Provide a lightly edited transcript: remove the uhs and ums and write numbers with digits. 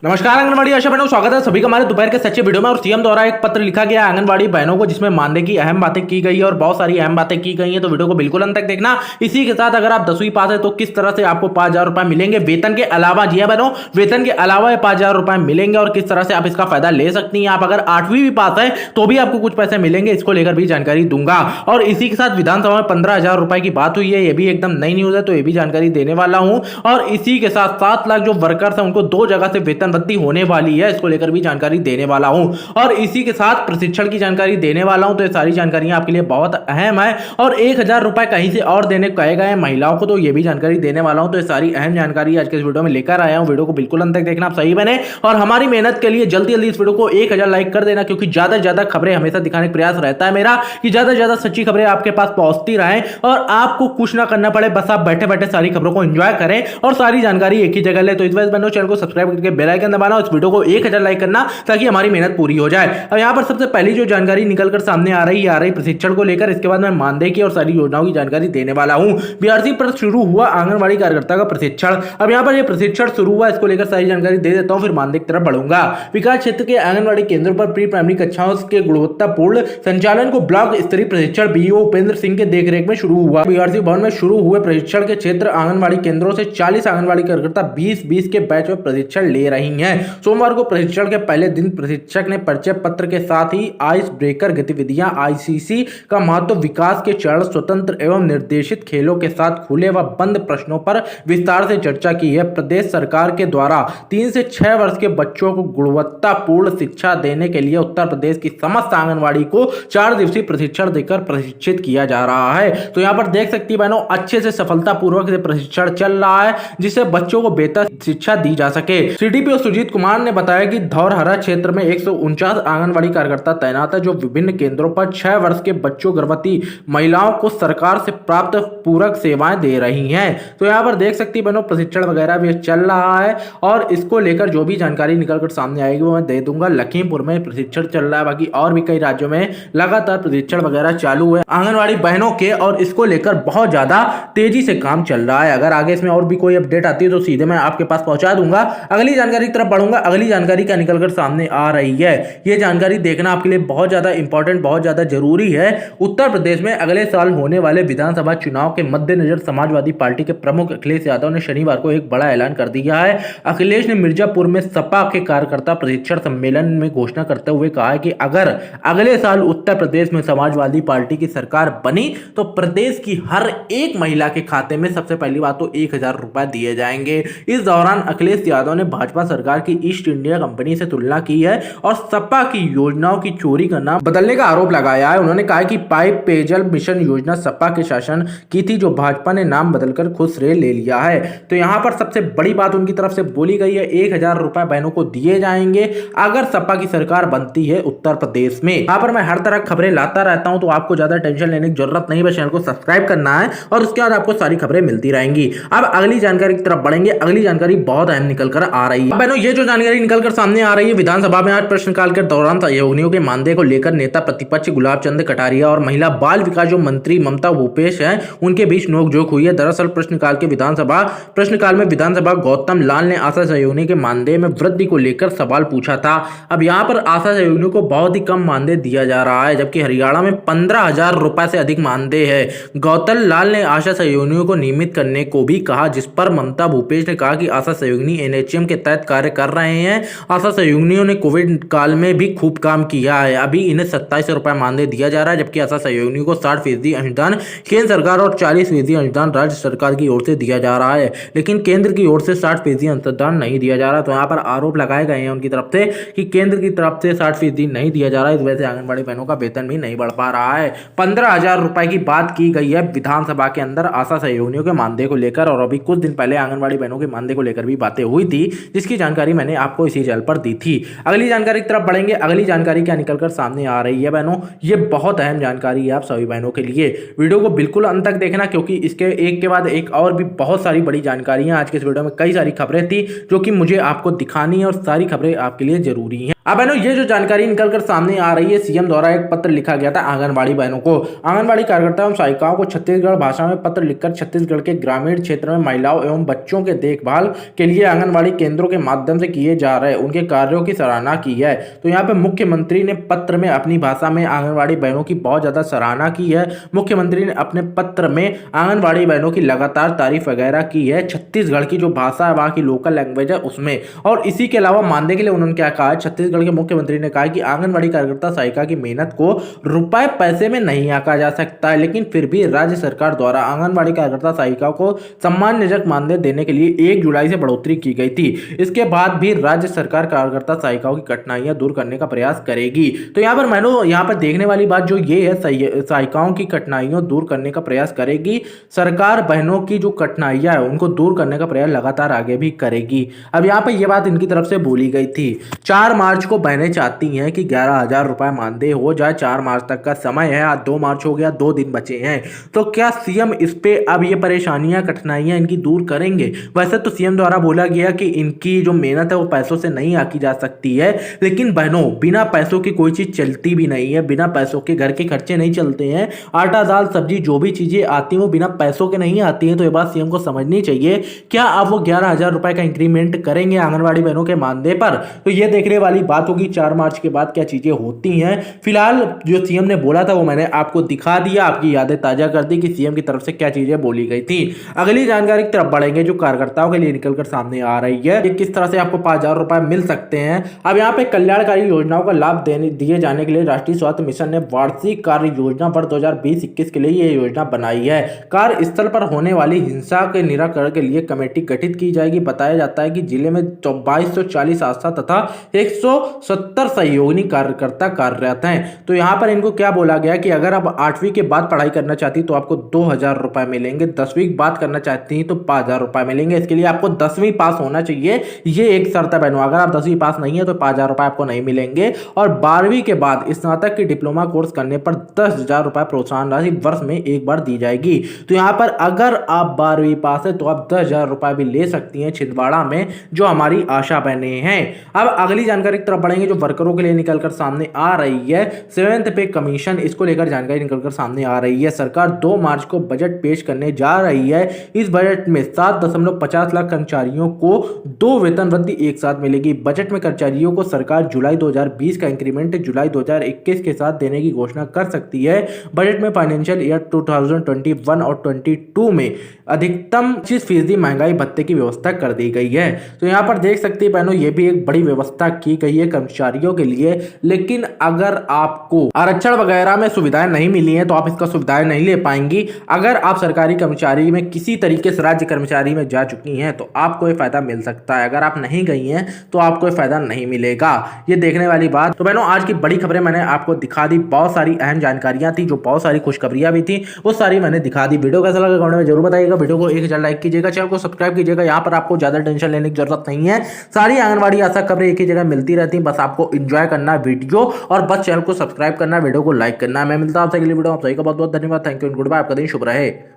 नमस्कार आंगनबाड़ी आशा बहनों, स्वागत है सभी का हमारे दोपहर के सच्चे वीडियो में। और सीएम द्वारा एक पत्र लिखा गया आंगनबाड़ी बहनों को, जिसमें मानदेय की अहम बातें की गई है और बहुत सारी अहम बातें की गई हैं। तो वीडियो को बिल्कुल अंत तक देखना। इसी के साथ अगर आप 10वीं पास है तो किस तरह से आपको 5,000 रुपए मिलेंगे वेतन के अलावा। जी हाँ बहनों, वेतन के अलावा 5,000 रुपए मिलेंगे और किस तरह से आप इसका फायदा ले सकती हैं। आप अगर 8वीं भी पास है तो भी आपको कुछ पैसे मिलेंगे, इसको लेकर भी जानकारी दूंगा। और इसी के साथ विधानसभा में 15,000 रुपए की बात हुई है, ये भी एकदम नई न्यूज है, तो ये भी जानकारी देने वाला हूं। और इसी के साथ 7 लाख जो वर्कर्स हैं उनको 2 जगह से वेतन वृद्धि होने वाली है, इसको लेकर भी जानकारी देने वाला हूं। और इसी के साथ प्रशिक्षण की जानकारी देने वाला हूं। तो ये सारी जानकारियां आपके लिए बहुत अहम है। और 1,000 रुपए कहीं से और देने को कहे गए महिलाओं को, तो ये भी जानकारी देने वाला हूं। तो ये सारी अहम जानकारी आज के इस वीडियो में लेकर आया हूं। वीडियो को बिल्कुल अंत तक देखना, आप सही बने। और हमारी मेहनत के लिए जल्दी जल्दी इस वीडियो को 1,000 लाइक कर देना, क्योंकि ज्यादा से ज्यादा खबरें हमेशा दिखाने का प्रयास रहता है मेरा, कि ज्यादा से ज्यादा सच्ची खबरें आपके पास पहुंचती रहें और आपको कुछ ना करना पड़े, बस आप बैठे बैठे सारी खबरों को एंजॉय करें और सारी जानकारी एक ही जगह ले। तो इस वजह से चैनल को सब्सक्राइब करके बेल आइकन दबाना, इस वीडियो को 1,000 लाइक करना, ताकि हमारी मेहनत पूरी हो जाए। अब यहां पर सबसे पहली जो जानकारी निकलकर सामने आ रही प्रशिक्षण को लेकर। इसके बाद मैं मानदेय की और सारी योजनाओं की जानकारी देने वाला हूं। बीआरसी पर शुरू हुआ आंगनबाड़ी कार्यकर्ता का प्रशिक्षण। अब यहां पर यह प्रशिक्षण शुरू हुआ, इसको लेकर सारी जानकारी दे देता हूं, फिर मानदेय की तरफ बढ़ूंगा। विकास क्षेत्र के आंगनबाड़ी केंद्रों पर प्री प्राइमरी कक्षाओं के गुणवत्तापूर्ण संचालन को ब्लॉक स्तरीय प्रशिक्षण बीओ उपेंद्र सिंह के देखरेख में शुरू हुआ। बीआरसी भवन में शुरू हुए प्रशिक्षण के क्षेत्र आंगनबाड़ी केंद्रों से 40 आंगनबाड़ी कार्यकर्ता 20-20 के बैच में प्रशिक्षण ले रही हैं। सोमवार को प्रशिक्षण के पहले दिन प्रशिक्षक ने परिचय पत्र के साथ ही आइस ब्रेकर गतिविधियां, आईसीसी का महत्व, विकास के चरण, स्वतंत्र एवं निर्देशित खेलों के साथ खुले व बंद प्रश्नों पर विस्तार से चर्चा की है। प्रदेश सरकार के द्वारा 3 से 6 वर्ष के बच्चों को गुणवत्तापूर्ण शिक्षा देने के लिए उत्तर प्रदेश की समस्त आंगनबाड़ी को 4 दिवसीय प्रशिक्षण देकर प्रशिक्षित किया जा रहा है। तो यहाँ पर देख सकती बहनों, अच्छे से सफलतापूर्वक से प्रशिक्षण चल रहा है, जिससे बच्चों को बेहतर शिक्षा दी जा सके। सीडीपीओ सुजीत कुमार ने बताया कि धौरहरा क्षेत्र में 149 आंगनबाड़ी कार्यकर्ता तैनात है, जो विभिन्न केंद्रों पर 6 वर्ष के बच्चों, गर्भवती महिलाओं को सरकार से प्राप्त पूरक सेवाएं दे रही हैं। तो यहाँ पर देख सकती बहनों, प्रशिक्षण वगैरह भी चल रहा है और इसको लेकर जो भी जानकारी निकलकर सामने आएगी वो मैं दे दूंगा। लखीमपुर में प्रशिक्षण चल रहा है, बाकी और भी कई राज्यों में लगातार प्रशिक्षण वगैरह चालू है आंगनबाड़ी बहनों के, और इसको लेकर बहुत ज्यादा तेजी से काम चल रहा है। अगर आगे इसमें और भी कोई अपडेट आती है तो सीधे मैं आपके पास पहुंचा दूंगा। अगली जानकारी की तरफ बढ़ूंगा। अगली जानकारी क्या निकलकर सामने आ रही है, यह जानकारी देखना आपके लिए बहुत ज्यादा इंपॉर्टेंट, बहुत ज्यादा जरूरी है। उत्तर प्रदेश में अगले साल होने वाले विधानसभा चुनाव के मद्देनजर समाजवादी पार्टी के प्रमुख अखिलेश यादव ने शनिवार को एक बड़ा ऐलान कर दिया है। अखिलेश ने मिर्जापुर में सपा के कार्यकर्ता प्रशिक्षण सम्मेलन में घोषणा करते हुए कहा है कि अगर अगले साल उत्तर प्रदेश में समाजवादी पार्टी की सरकार बनी तो प्रदेश की हर एक महिला के खाते में सबसे पहली बात तो 1,000 रुपए दिए जाएंगे। इस दौरान अखिलेश यादव ने भाजपा सरकार की ईस्ट इंडिया कंपनी से तुलना की है और सपा की योजनाओं की चोरी का नाम बदलने का आरोप लगाया है। उन्होंने कहा कि पाइप पेयजल मिशन योजना सपा के शासन की थी, जो भाजपा ने नाम बदलकर खुद श्रेय ले लिया है। तो यहाँ पर सबसे बड़ी बात उनकी तरफ से बोली गई है, 1,000 रुपए बहनों को दिए जाएंगे अगर सपा की सरकार बनती है उत्तर प्रदेश में। यहाँ पर मैं हर तरह खबरें लाता रहता हूं, तो आपको ज्यादा टेंशन लेने की जरूरत नहीं, बस चैनल को सब्सक्राइब करना है और उसके बाद आपको सारी खबरें मिलती रहेंगी। अब अगली जानकारी की तरफ बढ़ेंगे। अगली जानकारी बहुत अहम निकल कर आ रही है बहनों। ये जो जानकारी निकलकर सामने आ रही है, विधानसभा में आज प्रश्नकाल के दौरान सहयोगियों के मानदेय को लेकर नेता प्रतिपक्ष गुलाब चंद कटारिया और महिला बाल विकास जो मंत्री ममता भूपेश हैं, उनके बीच नोकझोंक हुई है। दरअसल प्रश्नकाल में विधानसभा गौतम लाल ने आशा सहयोगिनी के मानदेय में वृद्धि को लेकर सवाल पूछा था। अब यहाँ पर आशा सहयोगिनियों को बहुत ही कम मानदेय दिया जा रहा है, जबकि हरियाणा में 15,000 रुपए से अधिक मानदेय है। गौतम लाल ने आशा सहयोगिनियों को नियमित करने को भी कहा, जिस पर ममता भूपेश ने कहा कि आशा सहयोगिनी एनएचएम के तहत कार्य कर रहे हैं। आशा सहयोगिनियों ने कोविड काल में भी खूब काम किया है। अभी इन्हें 27 रुपए मानदेय दिया जा रहा है, जबकि आशा सहयोगिनियों को 60% अंशदान केंद्र सरकार और 40% अंशदान राज्य सरकार की ओर से दिया जा रहा है, लेकिन केंद्र की ओर से 60% अंशदान नहीं दिया जा रहा। तो यहाँ पर आरोप लगाए गए हैं उनकी तरफ से कि केंद्र की तरफ से 60% नहीं दिया जा रहा है, इस वजह से आंगनबाड़ी बहनों का वेतन भी नहीं बढ़ पा रहा है। 15,000 रुपए की बात की गई है विधानसभा के अंदर आशा सहयोगिनियों के मानदेय को लेकर, और अभी कुछ दिन पहले आंगनबाड़ी बहनों के मानदेय को लेकर भी बातें हुई थी, जिसकी जानकारी मैंने आपको इसी चैनल पर दी थी। अगली जानकारी की तरफ बढ़ेंगे। अगली जानकारी क्या निकलकर सामने आ रही है बहनों, ये बहुत अहम जानकारी है आप सभी बहनों के लिए। वीडियो को बिल्कुल अंत तक देखना, क्योंकि इसके एक के बाद एक और भी बहुत सारी बड़ी जानकारियां आज के इस वीडियो में, कई सारी खबरें थी जो कि मुझे आपको दिखानी है और सारी खबरें आपके लिए जरूरी हैं। अब बहनों ये जो जानकारी निकल कर सामने आ रही है, सीएम द्वारा एक पत्र लिखा गया था आंगनबाड़ी बहनों को। आंगनबाड़ी कार्यकर्ताओं एवं सहायिकाओं को छत्तीसगढ़ भाषा में पत्र लिखकर छत्तीसगढ़ के ग्रामीण क्षेत्र में महिलाओं एवं बच्चों के देखभाल के लिए आंगनबाड़ी केंद्रों के माध्यम से किए जा रहे उनके कार्यों की सराहना की है। तो यहाँ पे मुख्यमंत्री ने पत्र में अपनी भाषा में आंगनबाड़ी बहनों की बहुत ज्यादा सराहना की है। मुख्यमंत्री ने अपने पत्र में आंगनबाड़ी बहनों की लगातार तारीफ वगैरह की है, छत्तीसगढ़ की जो भाषा है वहाँ की लोकल लैंग्वेज है उसमें। और इसी के अलावा मानदेय के लिए उन्होंने क्या कहा, छत्तीसगढ़ के मुख्यमंत्री ने कहा कि आंगनबाड़ी कार्यकर्ता सहायिका की मेहनत को रुपए पैसे में नहीं आंका जा सकता है, लेकिन फिर भी राज्य सरकार द्वारा आंगनबाड़ी कार्यकर्ता सहायिका को सम्मानजनक मानदेय देने के लिए 1 जुलाई से बढ़ोतरी की गई थी। इसके बाद भी राज्य सरकार कार्यकर्ता सहायिकाओं की कठिनाइयां दूर करने का प्रयास करेगी। तो यहाँ पर मैंने यहाँ पर देखने वाली बात जो ये है, सहायिकाओं की कठिनाइयों दूर करने का प्रयास करेगी सरकार। बहनों की जो कठिनाइयां है उनको दूर करने का प्रयास लगातार आगे भी करेगी। अब यहाँ पर यह बात इनकी तरफ से बोली गई थी। 4 मार्च को बहनें चाहती हैं कि 11,000 रुपए मानदेय हो जाए। 4 मार्च तक का समय है, आज 2 मार्च हो गया, 2 दिन बचे हैं। तो क्या सीएम इस पे अब ये परेशानियां कठिनाइयां इनकी दूर करेंगे? वैसे तो सीएम द्वारा बोला गया कि इनकी जो मेहनत है वो पैसों से नहीं आकी जा सकती है, लेकिन बहनों बिना पैसों की कोई चीज चलती भी नहीं है, बिना पैसों के घर के खर्चे नहीं चलते हैं। आटा दाल सब्जी जो भी चीजें आती हैं वो बिना पैसों के नहीं आती हैं। तो ये बात सीएम को समझनी चाहिए। क्या अब वो 11,000 रुपए का इंक्रीमेंट करेंगे आंगनबाड़ी बहनों के मानदेय पर? तो ये देखने वाली बात होगी 4 मार्च के बाद क्या चीजें होती हैं। फिलहाल जो सीएम ने बोला था वो मैंने आपको दिखा दिया, आपकी यादें ताजा कर दी कि सीएम की तरफ से क्या चीजें बोली गई थी। अगली जानकारी की तरफ बढ़ेंगे जो कार्यकर्ताओं के लिए निकलकर सामने आ रही है कि किस तरह से आपको 5,000 रुपए मिल सकते हैं। अब यहाँ पे कल्याणकारी योजनाओं का लाभ दिए जाने के लिए राष्ट्रीय स्वास्थ्य मिशन ने वार्षिक कार्य योजना वर्ष 2020-21 के लिए यह योजना बनाई है। कार्यस्थल पर होने वाली हिंसा के निराकरण के लिए कमेटी गठित की जाएगी। बताया जाता है कि जिले में 2240 आशा तथा 170 सहयोगी कार्यकर्ता कार्यरत हैं। तो यहाँ पर इनको क्या बोला गया कि अगर आप 8वीं के बाद पढ़ाई करना चाहती तो आपको 2,000 रुपए मिलेंगे, 10वीं के बाद करना चाहती तो 5,000 रुपए मिलेंगे। इसके लिए आपको 10वीं पास होना चाहिए, ये एक शर्त है बहनों। अगर आप 10वीं पास नहीं है तो 5,000 रुपए आपको नहीं मिलेंगे। और 12वीं के बाद स्नातक की डिप्लोमा कोर्स करने पर 10,000 रुपए प्रोत्साहन राशि वर्ष में एक बार दी जाएगी। तो यहाँ पर अगर आप 12वीं पास है तो आप 10,000 रुपए भी ले सकती हैं छिंदवाड़ा में, जो हमारी आशा बहने हैं। अब अगली जानकारी की तरफ बढ़ेंगे जो वर्करों के लिए निकलकर सामने आ रही है। 7th पे कमीशन, इसको लेकर जानकारी निकलकर सामने आ रही है। सरकार 2 मार्च को बजट पेश करने जा रही है। इस बजट में 7.50 लाख कर्मचारियों को 2 वेतन वृद्धि एक साथ मिलेगी। बजट में कर्मचारियों को सरकार जुलाई 2020 का इंक्रीमेंट जुलाई 2021 के साथ देने की घोषणा कर सकती है। बजट में फाइनेंशियल ईयर 2021 और 22 में अधिकतम 25% महंगाई भत्ते की व्यवस्था कर दी गई है। तो यहाँ पर देख सकते हैं बहनों, ये भी एक बड़ी व्यवस्था की गई है कर्मचारियों के लिए। लेकिन अगर आपको आरक्षण वगैरह में सुविधाएं नहीं मिली हैं तो आप इसका सुविधाएं नहीं ले पाएंगी। अगर आप सरकारी कर्मचारी में किसी तरीके से राज्य कर्मचारी में जा चुकी हैं तो आपको ये फायदा मिल सकता है। अगर आप नहीं गई हैं तो आपको ये फायदा नहीं मिलेगा, ये देखने वाली बात। तो बहनों आज की बड़ी खबरें मैंने आपको दिखा दी, बहुत सारी अहम जानकारियां थी, जो बहुत सारी खुशखबरियां भी थी, वो सारी मैंने दिखा दी। वीडियो कैसा लगा कमेंट में जरूर बताइएगा। वीडियो को 1000 लाइक कीजिएगा, चैनल को सब्सक्राइब कीजिएगा। यहाँ पर आपको ज्यादा टेंशन लेने की जरूरत नहीं है, सारी आंगनबाड़ी आशा खबरें एक ही जगह मिलती रहती है। बस आपको एंजॉय करना वीडियो और बस चैनल को सब्सक्राइब करना, वीडियो को लाइक करना। मैं मिलता हूं आपसे अगली वीडियो। आप सभी का बहुत बहुत धन्यवाद। Thank you and good bye. आपका दिन शुभ रहे।